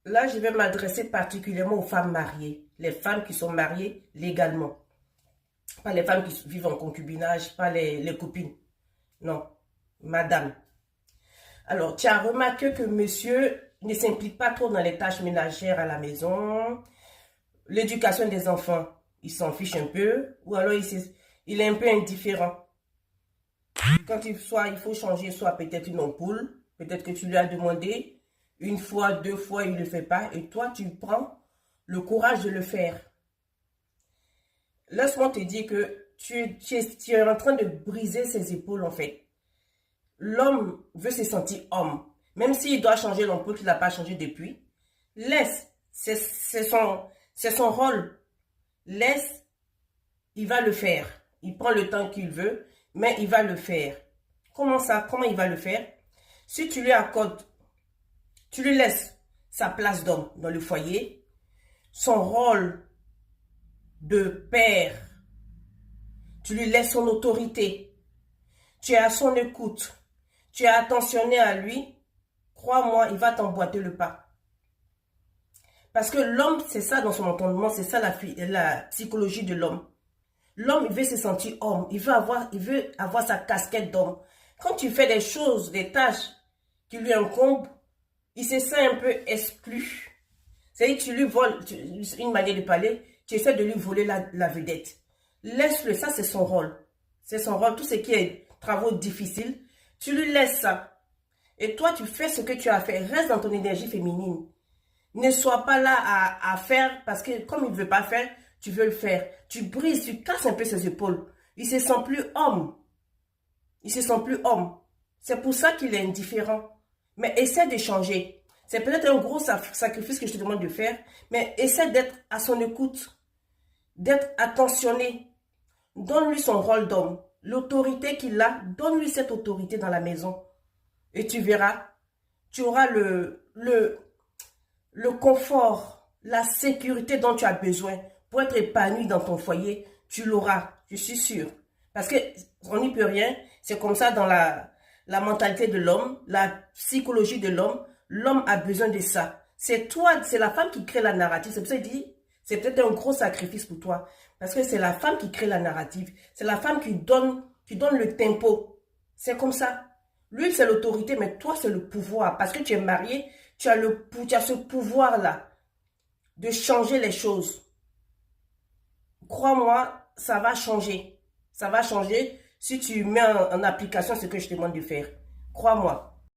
Là, je vais m'adresser particulièrement aux femmes mariées, les femmes qui sont mariées légalement. Pas les femmes qui vivent en concubinage, pas les copines. Non, madame. Alors, tu as remarqué que monsieur ne s'implique pas trop dans les tâches ménagères à la maison, l'éducation des enfants, il s'en fiche un peu, ou alors il est un peu indifférent. Quand il faut changer soit peut-être une ampoule, peut-être que tu lui as demandé, une fois, deux fois, il ne le fait pas, et toi, tu prends le courage de le faire. Laisse-moi te dire que tu es en train de briser ses épaules, en fait. L'homme veut se sentir homme. Même s'il doit changer l'ampoule qu'il n'a pas changé depuis, laisse. C'est son rôle. Laisse, il va le faire. Il prend le temps qu'il veut, mais il va le faire. Comment ça? Comment il va le faire? Si tu lui accordes, tu lui laisses sa place d'homme dans le foyer, son rôle de père, tu lui laisses son autorité, tu es à son écoute, tu es attentionné à lui, crois-moi, il va t'emboîter le pas. Parce que l'homme, c'est ça dans son entendement, c'est ça la psychologie de l'homme. L'homme, il veut se sentir homme, il veut avoir sa casquette d'homme. Quand tu fais des choses, des tâches qui lui incombent, il se sent un peu exclu. C'est-à-dire que tu lui voles, une manière de parler, tu essaies de lui voler la vedette. Laisse-le, ça c'est son rôle. C'est son rôle, tout ce qui est travaux difficiles, tu lui laisses ça. Et toi, tu fais ce que tu as à faire. Reste dans ton énergie féminine. Ne sois pas là à faire parce que comme il ne veut pas faire, tu veux le faire. Tu brises, tu casses un peu ses épaules. Il ne se sent plus homme. Il ne se sent plus homme. C'est pour ça qu'il est indifférent. Mais essaie de changer. C'est peut-être un gros sacrifice que je te demande de faire, mais essaie d'être à son écoute, d'être attentionné. Donne-lui son rôle d'homme. L'autorité qu'il a, donne-lui cette autorité dans la maison. Et tu verras, tu auras le confort, la sécurité dont tu as besoin pour être épanoui dans ton foyer. Tu l'auras, je suis sûre. Parce qu'on n'y peut rien, c'est comme ça dans la mentalité de l'homme, la psychologie de l'homme. L'homme a besoin de ça. C'est toi, c'est la femme qui crée la narrative. C'est pour ça qu'il dit, c'est peut-être un gros sacrifice pour toi. Parce que c'est la femme qui crée la narrative. C'est la femme qui donne le tempo. C'est comme ça. Lui, c'est l'autorité, mais toi, c'est le pouvoir. Parce que tu es marié, tu as ce pouvoir-là de changer les choses. Crois-moi, ça va changer. Ça va changer si tu mets en application ce que je te demande de faire. Crois-moi.